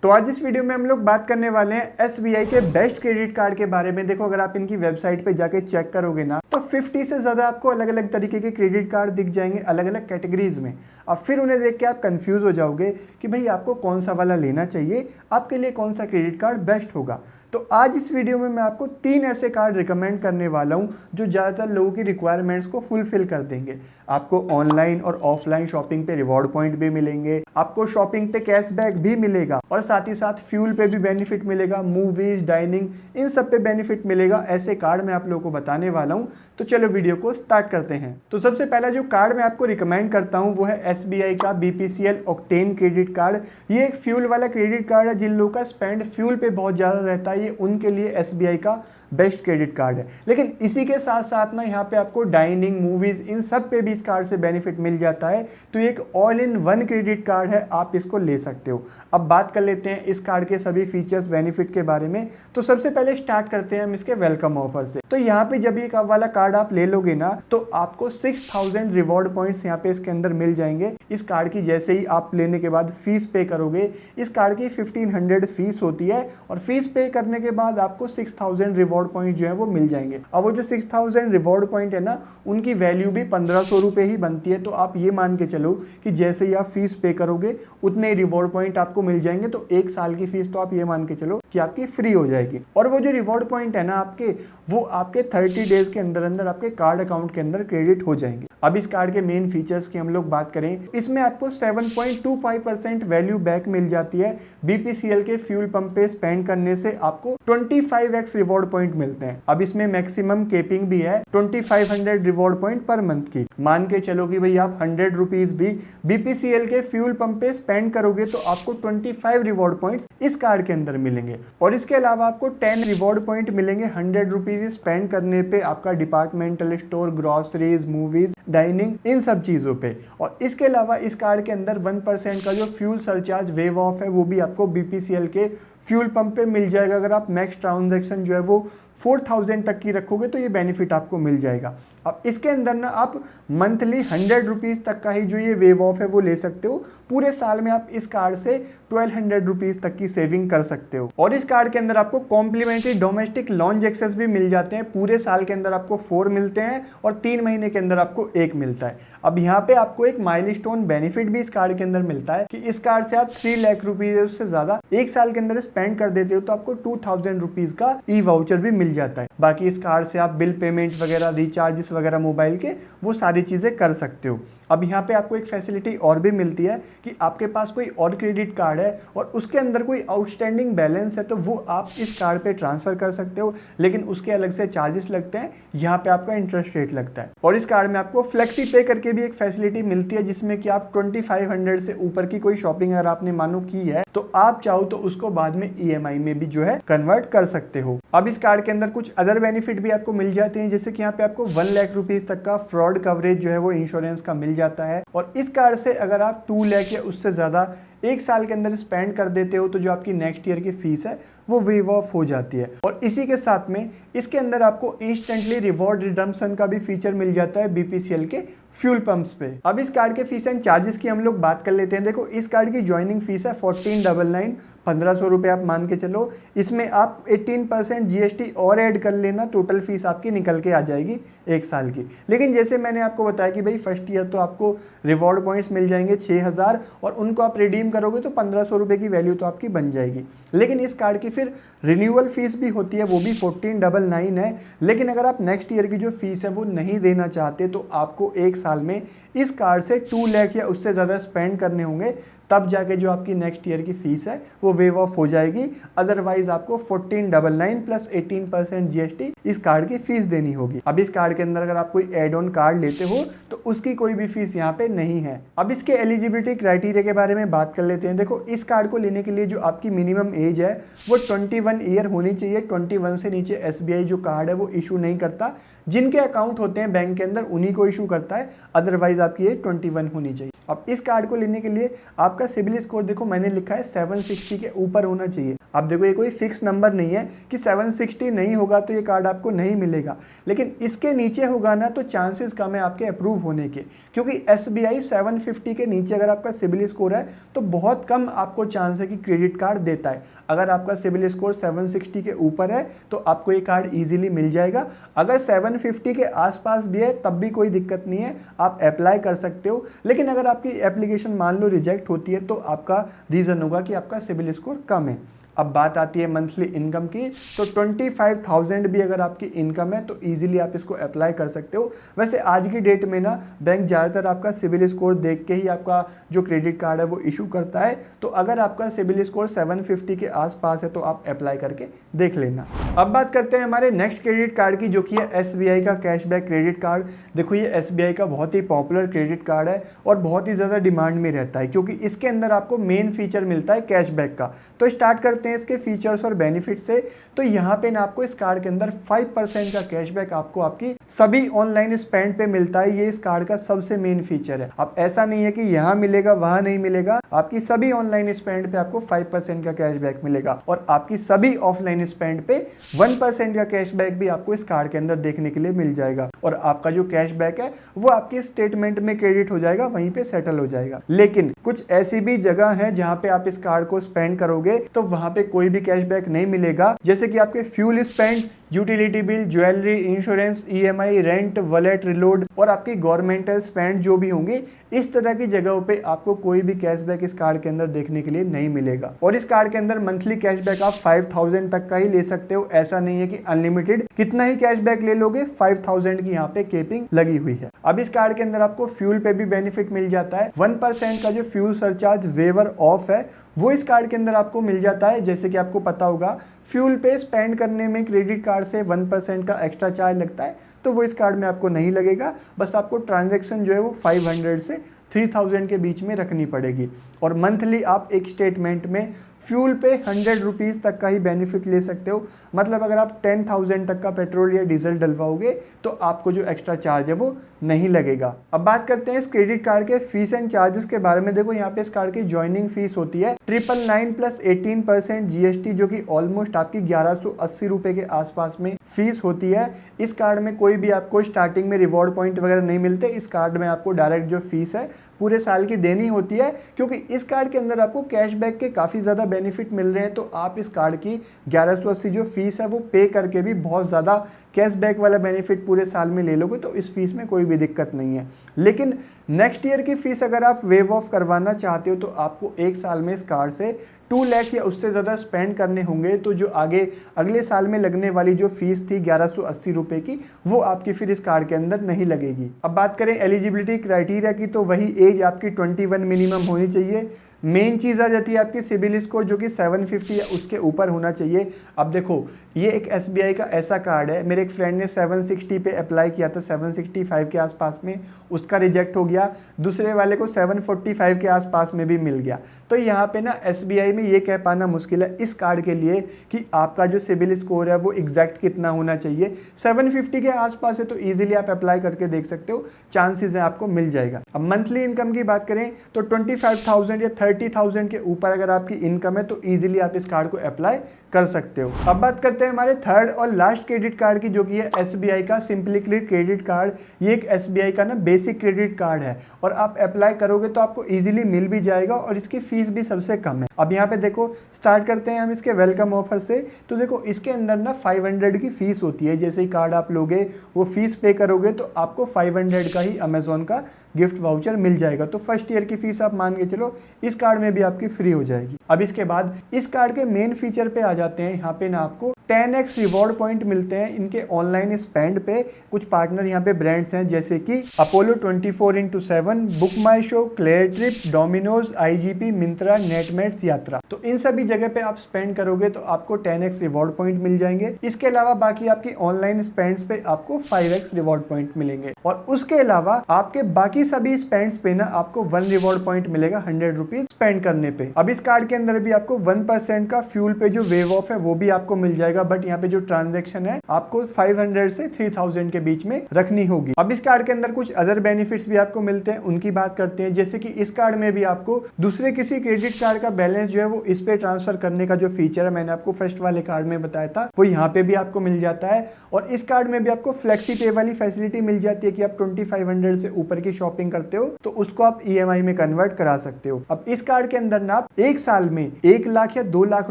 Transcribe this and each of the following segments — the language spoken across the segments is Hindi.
तो आज इस वीडियो में हम लोग बात करने वाले हैं SBI के बेस्ट क्रेडिट कार्ड के बारे में। देखो, अगर आप इनकी वेबसाइट पे जाके चेक करोगे ना तो 50 से ज़्यादा आपको अलग अलग तरीके के क्रेडिट कार्ड दिख जाएंगे अलग अलग कैटेगरीज में। अब फिर उन्हें देख के आप कंफ्यूज हो जाओगे कि भाई आपको कौन सा वाला लेना चाहिए, आपके लिए कौन सा क्रेडिट कार्ड बेस्ट होगा। तो आज इस वीडियो में मैं आपको 3 ऐसे कार्ड रिकमेंड करने वाला हूँ जो ज़्यादातर लोगों की रिक्वायरमेंट्स को फुलफिल कर देंगे। आपको ऑनलाइन और ऑफलाइन शॉपिंग पे रिवॉर्ड पॉइंट भी मिलेंगे, आपको शॉपिंग पे कैशबैक भी मिलेगा और साथ ही साथ फ्यूल पे भी बेनिफिट मिलेगा, मूवीज, डाइनिंग, इन सब पे बेनिफिट मिलेगा। ऐसे कार्ड मैं आप लोगों को बताने वाला हूँ। तो चलो वीडियो को स्टार्ट करते हैं। तो सबसे पहला जो कार्ड मैं आपको रिकमेंड करता हूँ वो है SBI का BPCL ऑक्टेन क्रेडिट कार्ड। ये एक फ्यूल वाला क्रेडिट कार्ड है। जिन लोगों का स्पेंड फ्यूल पे बहुत ज़्यादा रहता है, ये उनके लिए SBI का बेस्ट क्रेडिट कार्ड है। लेकिन इसी के साथ साथ ना यहाँ पे आपको डाइनिंग, मूवीज, इन सब पे भी इस कार्ड से बेनिफिट मिल जाता है। तो ये एक all in one credit card है, आप इसको ले सकते हो। अब बात कर लेते हैं इस कार्ड के सभी फीचर्स, बेनिफिट के बारे में। तो सबसे पहले स्टार्ट करते हैं हम इसके वेलकम ऑफर से। तो यहाँ पे जब ये वाला कार्ड आप ले लोगे ना तो आपको 6000 रिवॉर्ड पॉइंट्स यहाँ पे इसके अंदर मिल जाएंगे। इस कार्ड की जैसे ही आप लेने के बाद फीस पे करोगे, इस कार्ड की 1500 फीस होती है और फीस पे करने के बाद आपको 6000 रिवॉर्ड पॉइंट जो है वो मिल जाएंगे। अब वो जो 6000 रिवॉर्ड पॉइंट है ना, उनकी वैल्यू भी 1500 रुपये ही बनती है। तो आप ये मान के चलो कि जैसे ही आप फीस पे करोगे उतने रिवॉर्ड पॉइंट आपको मिल जाएंगे। तो एक साल की फीस तो आप ये मान के चलो कि आपकी फ्री हो जाएगी। और वो जो रिवॉर्ड पॉइंट है ना आपके, वो आपके 30 डेज के अंदर अंदर आपके कार्ड अकाउंट के अंदर क्रेडिट हो जाएंगे। अब इस कार्ड के मेन फीचर्स की हम लोग बात करें, इसमें आपको 7.25% वैल्यू बैक मिल जाती है। BPCL के फ्यूल पंप पे स्पेंड करने से आपको 25x रिवॉर्ड पॉइंट मिलते हैं। अब इसमें मैक्सिमम केपिंग भी है 2500 रिवॉर्ड पॉइंट पर मंथ की। मान के चलो कि भाई आप 100 रुपीज भी BPCL के फ्यूल पंप पे स्पेंड करोगे तो आपको 25 रिवॉर्ड पॉइंट्स इस कार्ड के अंदर मिलेंगे। और इसके अलावा आपको 10 रिवॉर्ड पॉइंट मिलेंगे 100 रुपीज स्पेंड करने पे आपका departmental store, groceries, movies, dining, इन सब चीजों पे। और इसके अलावा इस कार्ड के अंदर 1% का जो फ्यूल सरचार्ज वेव ऑफ है वो भी आपको BPCL के फ्यूल पंप पे मिल जाएगा। अगर आप मैक्स ट्रांजैक्शन जो है वो 4000 तक की रखोगे तो ये बेनिफिट आपको मिल जाएगा। अब इसके अंदर ना आप मंथली 100 रुपीज तक का ही जो ये वेव ऑफ है वो ले सकते हो। पूरे साल में आप इस कार्ड से 1200 रुपीज तक की सेविंग कर सकते हो। और इस कार्ड के अंदर आपको कॉम्प्लीमेंट्री डोमेस्टिक लॉन्च एक्सेस भी मिल जाते हैं। पूरे साल के अंदर आपको 4 मिलते हैं और 3 महीने के अंदर आपको 1 मिलता है। अब यहाँ पे आपको एक माइलस्टोन बेनिफिट भी इस कार्ड के अंदर मिलता है कि इस कार्ड से आप 3 लाख रुपीज से ज्यादा एक साल के अंदर स्पेंड कर देते हो तो आपको 2000 रुपीज का ई वाउचर भी मिल जाता है। बाकी इस कार्ड से आप बिल पेमेंट वगैरह, रिचार्जेस वगैरह मोबाइल के, वो सारी चीजें कर सकते हो। अब यहाँ पे आपको एक फैसिलिटी और भी मिलती है कि आपके पास कोई और क्रेडिट कार्ड है और उसके अंदर कोई आउटस्टैंडिंग बैलेंस है तो वो आप इस कार्ड पे ट्रांसफर कर सकते हो, लेकिन उसके अलग से चार्जेस लगते हैं। यहाँ पे आपका इंटरेस्ट रेट लगता है। और इस कार्ड में आपको फ्लेक्सी पे करके भी एक फैसिलिटी मिलती है जिसमें कि आप 2500 से ऊपर की कोई शॉपिंग अगर आपने मानो की है तो आप चाहो तो उसको बाद में EMI में भी जो है कन्वर्ट कर सकते हो। अब इस कार्ड के अंदर कुछ अदर बेनिफिट भी आपको मिल जाते हैं, जैसे कि यहाँ पे आपको 1 लाख रुपीज तक का फ्रॉड कवरेज जो है वो इंश्योरेंस का मिल जाता है। और इस कार्ड से अगर आप 2 लाख या उससे ज्यादा एक साल के अंदर स्पेंड कर देते हो तो जो आपकी नेक्स्ट ईयर की फीस है वो वेव ऑफ हो जाती है। और इसी के साथ में इसके अंदर आपको इंस्टेंटली रिवॉर्ड रिडम्पशन का भी फीचर मिल जाता है BPCL के फ्यूल पंप्स पे। अब इस कार्ड के फीस एंड चार्जेस की हम लोग बात कर लेते हैं। देखो, इस कार्ड की ज्वाइनिंग फीस है 1499, 1500 रुपये आप मान के चलो। इसमें आप 18% GST और ऐड कर लेना, टोटल फीस आपकी निकल के आ जाएगी एक साल की। लेकिन जैसे मैंने आपको बताया कि भाई फर्स्ट ईयर तो आपको रिवॉर्ड पॉइंट्स मिल जाएंगे 6000 और उनको आप रिडीम करोगे तो 1500 रुपये की वैल्यू तो आपकी बन जाएगी। लेकिन इस कार्ड की फिर रिन्यूअल फीस भी होती है, वो भी 1499 है। लेकिन अगर आप नेक्स्ट ईयर की जो फीस है वो नहीं देना चाहते तो आपको एक साल में इस कार्ड से 2 लाख या उससे ज़्यादा स्पेंड करने होंगे, तब जाके जो आपकी नेक्स्ट ईयर की फीस है वो वेव ऑफ हो जाएगी। अदरवाइज आपको 1499 प्लस 18% GST इस कार्ड की फीस देनी होगी। अब इस कार्ड के अंदर अगर आप कोई एड ऑन कार्ड लेते हो तो उसकी कोई भी फीस यहाँ पे नहीं है। अब इसके एलिजिबिलिटी क्राइटेरिया के बारे में बात कर लेते हैं। देखो, इस कार्ड को लेने के लिए जो आपकी मिनिमम एज है वो 21 ईयर होनी चाहिए। 21 से नीचे SBI जो कार्ड है वो इशू नहीं करता। जिनके अकाउंट होते हैं बैंक के अंदर उन्हीं को इशू करता है, अदरवाइज आपकी एज 21 होनी चाहिए। अब इस कार्ड को लेने के लिए आपका सिबिल स्कोर देखो मैंने लिखा है 760 के ऊपर होना चाहिए। अब देखो ये कोई फिक्स नंबर नहीं है कि 760 नहीं होगा तो ये कार्ड आपको नहीं मिलेगा, लेकिन इसके नीचे होगा ना तो चांसेस कम है आपके अप्रूव होने के, क्योंकि SBI 750 के नीचे अगर आपका सिबिल स्कोर है तो बहुत कम आपको चांस है कि क्रेडिट कार्ड देता है। अगर आपका सिबिल स्कोर 760 के ऊपर है तो आपको ये कार्ड इजीली मिल जाएगा। अगर 750 के आसपास भी है तब भी कोई दिक्कत नहीं है, आप अप्लाई कर सकते हो। लेकिन अगर आपकी एप्लीकेशन मान लो रिजेक्ट होती है तो आपका रीज़न होगा कि आपका सिबिल स्कोर कम है। अब बात आती है मंथली इनकम की, तो 25,000 भी अगर आपकी इनकम है तो इजीली आप इसको अप्लाई कर सकते हो। वैसे आज की डेट में ना बैंक ज़्यादातर आपका सिबिल स्कोर देख के ही आपका जो क्रेडिट कार्ड है वो इशू करता है, तो अगर आपका सिबिल स्कोर 750 के आसपास है तो आप अप्लाई करके देख लेना। अब बात करते हैं हमारे नेक्स्ट क्रेडिट कार्ड की, जो कि है SBI का कैशबैक क्रेडिट कार्ड। देखो ये SBI का बहुत ही पॉपुलर क्रेडिट कार्ड है और बहुत ही ज़्यादा डिमांड में रहता है, क्योंकि इसके अंदर आपको मेन फीचर मिलता है कैशबैक का। तो स्टार्ट करते हैं इसके फीचर्स और बेनिफिट से। तो यहाँ पे ना आपको इस कार्ड के अंदर 5% का कैशबैक आपको आपकी सभी ऑनलाइन स्पेंड पे मिलता है। ये इस कार्ड का सबसे मेन फीचर है। अब ऐसा नहीं है कि यहाँ मिलेगा वहां नहीं मिलेगा, आपकी सभी ऑनलाइन स्पेंड पे आपको 5% का कैशबैक मिलेगा और आपकी सभी ऑफलाइन स्पेंड पे 1% का कैशबैक भी आपको इस कार्ड के अंदर देखने के लिए मिल जाएगा। और आपका जो कैशबैक है वो आपके स्टेटमेंट में क्रेडिट हो जाएगा, वहीं पे सेटल हो जाएगा। लेकिन कुछ ऐसी भी जगह है जहाँ पे आप इस कार्ड को स्पेंड करोगे तो वहां पे कोई भी कैशबैक नहीं मिलेगा, जैसे कि आपके fuel spend, utility bill, jewellery, insurance, EMI, rent, wallet reload और आपकी गवर्नमेंटल स्पेंड जो भी होंगे, इस तरह की जगहों पे आपको कोई भी कैशबैक इस कार्ड के अंदर देखने के लिए नहीं मिलेगा। और इस कार्ड के अंदर मंथली कैशबैक आप 5,000 तक का ही ले सकते हो। ऐसा नहीं है कि अनलिमिटेड कितना ही कैशबैक ले लोगे, 5,000 की यहाँ पे केपिंग लगी हुई है। अब इस कार्ड के अंदर आपको फ्यूल पे भी बेनिफिट मिल जाता है। 1% का जो फ्यूल सरचार्ज वेवर ऑफ है वो इस कार्ड के अंदर आपको मिल जाता है। जैसे कि आपको पता होगा फ्यूल पे स्पेंड करने में क्रेडिट कार्ड से 1% का एक्स्ट्रा चार्ज लगता है, तो वो इस कार्ड में आपको नहीं लगेगा। बस आपको ट्रांजैक्शन जो है वो 500 से 3,000 के बीच में रखनी पड़ेगी। और मंथली आप एक स्टेटमेंट में फ्यूल पे 100 रुपीज़ तक का ही बेनिफिट ले सकते हो। मतलब अगर आप 10,000 तक का पेट्रोल या डीजल डलवाओगे तो आपको जो एक्स्ट्रा चार्ज है वो नहीं लगेगा। अब बात करते हैं इस क्रेडिट कार्ड के फीस एंड चार्जेस के बारे में। देखो यहाँ पे इस कार्ड की ज्वाइनिंग फीस होती है 999 प्लस 18% GST, जो कि ऑलमोस्ट आपकी 1180 रुपए के आसपास में फीस होती है। इस कार्ड में कोई भी आपको स्टार्टिंग में रिवॉर्ड पॉइंट वगैरह नहीं मिलते। इस कार्ड में आपको डायरेक्ट जो फीस है पूरे साल की देनी होती है, क्योंकि इस कार्ड के अंदर आपको कैशबैक के काफ़ी ज़्यादा बेनिफिट मिल रहे हैं। तो आप इस कार्ड की 1180 जो फीस है वो पे करके भी बहुत ज़्यादा कैशबैक वाला बेनिफिट पूरे साल में ले लोगे, तो इस फीस में कोई भी दिक्कत नहीं है। लेकिन नेक्स्ट ईयर की फीस अगर आप वेव ऑफ करवाना चाहते हो तो आपको एक साल में इस कार्ड से 2 लाख या उससे ज़्यादा स्पेंड करने होंगे। तो जो अगले साल में लगने वाली जो फीस थी 1180 रुपये की, वो आपकी फिर इस कार्ड के अंदर नहीं लगेगी। अब बात करें एलिजिबिलिटी क्राइटेरिया की, तो वही एज आपकी 21 मिनिमम होनी चाहिए। मेन चीज़ आ जाती है आपकी सिबिल स्कोर, जो कि 750 या उसके ऊपर होना चाहिए। अब देखो ये एक SBI का ऐसा कार्ड है, मेरे एक फ्रेंड ने 760 पे अप्लाई किया था, 765 के आसपास में, उसका रिजेक्ट हो गया। दूसरे वाले को 745 के आसपास में भी मिल गया। तो यहाँ पे ना SBI में ये कह पाना मुश्किल है इस कार्ड के लिए कि आपका जो सिबिल स्कोर है वो एग्जैक्ट कितना होना चाहिए। 750 के आसपास है तो ईजिली आप अप्लाई करके देख सकते हो, चांसेस है आपको मिल जाएगा। अब मंथली इनकम की बात करें तो 25,000 या 30,000 के ऊपर अगर आपकी इनकम है तो इजीली आप इस कार्ड को अप्लाई कर सकते हो। अब बात करते हैं हमारे थर्ड और लास्ट क्रेडिट कार्ड की, जो कि है SBI का सिंपली क्लिक क्रेडिट कार्ड। ये एक SBI का ना बेसिक क्रेडिट कार्ड है और आप अप्लाई करोगे तो आपको इजीली मिल भी जाएगा और इसकी फीस भी सबसे कम है। अब यहाँ पे देखो स्टार्ट करते हैं हम इसके वेलकम ऑफर से। तो देखो इसके अंदर ना 500 की फीस होती है। जैसे ही कार्ड आप लोगे वो फीस पे करोगे तो आपको 500 का ही अमेजोन का गिफ्ट वाउचर मिल जाएगा। तो फर्स्ट ईयर की फीस आप मान के चलो इस कार्ड में भी आपकी फ्री हो जाएगी। अब इसके बाद इस कार्ड के मेन फीचर पे आ जाते हैं। यहाँ पे ना आपको 10x रिवॉर्ड पॉइंट मिलते हैं इनके ऑनलाइन स्पेंड पे। कुछ पार्टनर यहाँ पे ब्रांड्स हैं जैसे कि Apollo 24x7, Book My Show, Cleartrip, Domino's, IGP, Myntra, Netmeds, Yatra. तो इन सभी जगह पे आप स्पेंड करोगे तो आपको 10x रिवॉर्ड पॉइंट मिल जाएंगे। इसके अलावा बाकी आपकी ऑनलाइन स्पेंड्स पे आपको 5x रिवॉर्ड पॉइंट मिलेंगे और उसके अलावा आपके बाकी सभी स्पेंड्स पे ना आपको 1 रिवॉर्ड पॉइंट मिलेगा 100 रुपीज स्पेंड करने पे। अब इस कार्ड के अंदर भी आपको 1% का फ्यूल पे जो वेव ऑफ है वो भी आपको मिल जाएगा जाएगा, बट यहाँ पे जो ट्रांजेक्शन है आपको 500 से 3000 के बीच में रखनी होगी। अब इस कार्ड के अंदर कुछ अदर बेनिफिट्स भी आपको मिलते हैं, उनकी बात करते हैं। जैसे कि इस कार्ड में भी आपको दूसरे किसी क्रेडिट कार्ड का बैलेंस जो है वो इस पे ट्रांसफर करने का जो फीचर है मैंने आपको फर्स्ट वाले कार्ड में बताया था, वो यहाँ पे भी आपको मिल जाता है। और इस कार्ड में भी आपको फ्लेक्सी पे वाली फैसिलिटी मिल जाती है कि आप 2500 से ऊपर की शॉपिंग करते हो तो उसको आप EMI में कन्वर्ट करा सकते हो। अब इस कार्ड के अंदर ना आप एक साल में 1 लाख या 2 लाख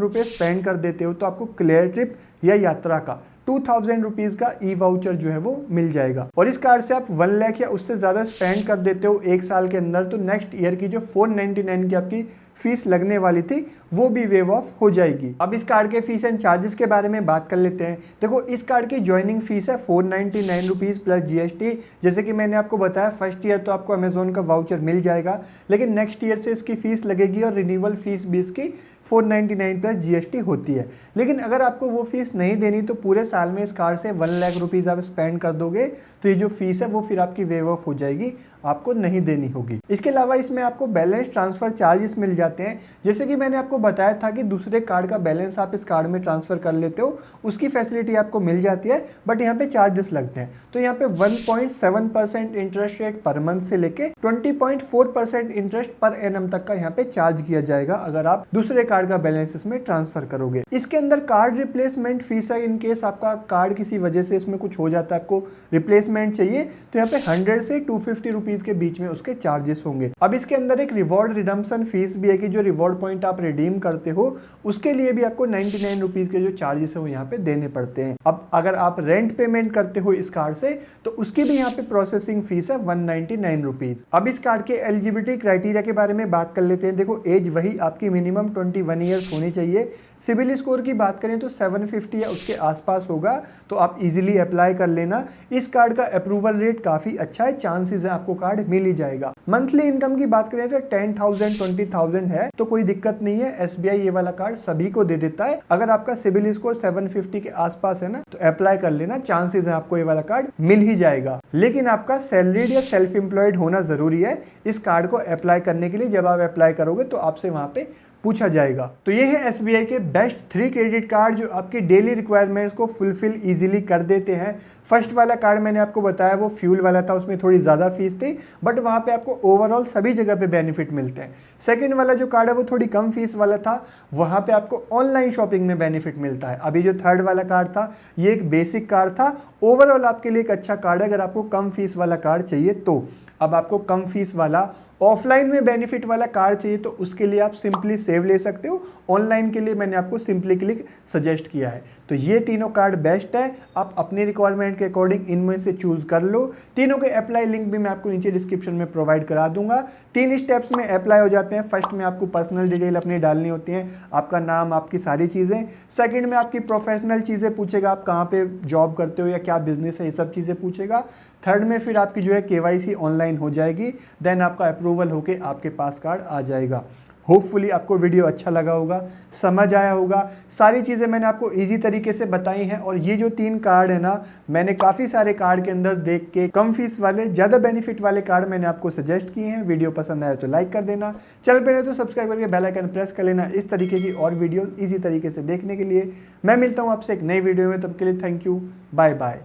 रुपए स्पेंड कर देते हो तो आपको क्लियर ट्रिप या यात्रा का 2000 रुपीज का ई वाउचर जो है वो मिल जाएगा। और इस कार्ड से आप 1 लाख या उससे ज्यादा स्पेंड कर देते हो एक साल के अंदर तो नेक्स्ट ईयर की जो 499 की आपकी फीस लगने वाली थी वो भी वेव ऑफ हो जाएगी। अब इस कार्ड के फीस एंड चार्जेस के बारे में बात कर लेते हैं। देखो इस कार्ड की ज्वाइनिंग फीस है 499 रुपीज प्लस GST। जैसे कि मैंने आपको बताया फर्स्ट ईयर तो आपको अमेजोन का वाउचर मिल जाएगा, लेकिन नेक्स्ट ईयर से इसकी फीस लगेगी और रिन्यूअल फीस भी इसकी 499 प्लस GST होती है। लेकिन अगर आपको वो फीस नहीं देनी तो पूरे साल में इस कार्ड से 1 लाख रुपीज आप स्पेंड कर दोगे तो ये जो फीस है वो फिर आपकी वेव ऑफ हो जाएगी, आपको नहीं देनी होगी। इसके अलावा इसमें आपको बैलेंस ट्रांसफर चार्जेस मिल जाते हैं। जैसे कि मैंने आपको बताया था कि दूसरे कार्ड का बैलेंस आप इस कार्ड में ट्रांसफर कर लेते हो उसकी फैसिलिटी आपको मिल जाती है, बट यहाँ पे चार्जेस लगते हैं। तो यहाँ पे 1.7% इंटरेस्ट रेट पर मंथ से लेके 20.4% इंटरेस्ट पर एनम तक का यहाँ पे चार्ज किया जाएगा अगर आप दूसरे कार्ड का बैलेंस इसमें ट्रांसफर करोगे। इसके अंदर कार्ड रिप्लेसमेंट फीस है, इन केस आपका कार्ड किसी वजह से इसमें कुछ हो जाता है, आपको रिप्लेसमेंट चाहिए तो यहाँ पे 100 से 250 रुपीज के बीच में उसके चार्जेस होंगे। अब इसके अंदर एक रिवॉर्ड रिडम्पशन फीस भी है कि जो रिवॉर्ड पॉइंट आप रिडीम करते हो उसके लिए भी आपको 99 रुपीज के जो चार्जेस है वो यहाँ पे देने पड़ते हैं। अब अगर आप रेंट पेमेंट करते हो इस कार्ड से तो उसकी भी यहाँ पे प्रोसेसिंग फीस है 199 रुपीज। अब इस कार्ड के एलिजिबिलिटी क्राइटेरिया के बारे में बात कर लेते हैं। देखो एज वही आपकी मिनिमम 21 ईयर्स होनी चाहिए। सिविल स्कोर की बात करें तो 750 या उसके आसपास होगा तो आप इजीली अप्लाई कर लेना। इस कार्ड का अप्रूवल रेट काफी अच्छा है, चांसेस है आपको कार्ड मिल ही जाएगा। मंथली इनकम की बात करें तो 10,000 20,000 है तो कोई दिक्कत नहीं है, SBI ये वाला कार्ड सभी को दे देता है। अगर आपका सिविल स्कोर 750 के आसपास है ना तो अप्लाई कर लेना, चांसेस है आपको ये वाला कार्ड मिल ही जाएगा। लेकिन आपका सैलरीड या सेल्फ एम्प्लॉयड होना जरूरी है इस कार्ड को अप्लाई करने के लिए। जब आप अप्लाई करोगे तो आपसे वहां पे पूछा जाएगा। तो ये है SBI के बेस्ट 3 क्रेडिट कार्ड जो आपकी डेली रिक्वायरमेंट्स को फुलफिल इजीली कर देते हैं। फर्स्ट वाला कार्ड मैंने आपको बताया वो फ्यूल वाला था, उसमें थोड़ी ज़्यादा फीस थी बट वहाँ पे आपको ओवरऑल सभी जगह पे बेनिफिट मिलते हैं। सेकंड वाला जो कार्ड है वो थोड़ी कम फीस वाला था, वहाँ पे आपको ऑनलाइन शॉपिंग में बेनिफिट मिलता है। अभी जो थर्ड वाला कार्ड था ये एक बेसिक कार्ड था, ओवरऑल आपके लिए एक अच्छा कार्ड है अगर आपको कम फीस वाला कार्ड चाहिए तो। अब आपको कम फीस वाला ऑफलाइन में बेनिफिट वाला कार्ड चाहिए तो उसके लिए आप सिंपली सेव ले सकते हो। ऑनलाइन के लिए मैंने आपको सिंपली क्लिक सजेस्ट किया है। तो ये तीनों कार्ड बेस्ट है, आप अपनी रिक्वायरमेंट के अकॉर्डिंग इनमें से चूज कर लो। तीनों के अप्लाई लिंक भी मैं आपको नीचे डिस्क्रिप्शन में प्रोवाइड करा दूंगा। 3 स्टेप्स में अप्लाई हो जाते हैं। फर्स्ट में आपको पर्सनल डिटेल अपनी डालनी होती है, आपका नाम, आपकी सारी चीज़ें। सेकंड में आपकी प्रोफेशनल चीज़ें पूछेगा, आप कहाँ पे जॉब करते हो या क्या बिजनेस है, ये सब चीज़ें पूछेगा। थर्ड में फिर आपकी जो है KYC ऑनलाइन हो जाएगी, देन आपका अप्रूवल होके आपके पास कार्ड आ जाएगा। होपफुली आपको वीडियो अच्छा लगा होगा, समझ आया होगा। सारी चीज़ें मैंने आपको इजी तरीके से बताई हैं। और ये जो 3 कार्ड है ना, मैंने काफ़ी सारे कार्ड के अंदर देख के कम फीस वाले ज़्यादा बेनिफिट वाले कार्ड मैंने आपको सजेस्ट किए हैं। वीडियो पसंद आया तो लाइक कर देना, चैनल पे नहीं तो सब्सक्राइब करके बेल आइकन प्रेस कर लेना इस तरीके की और वीडियो ईजी तरीके से देखने के लिए। मैं मिलता हूँ आपसे एक नई वीडियो में, तब के लिए थैंक यू, बाय बाय।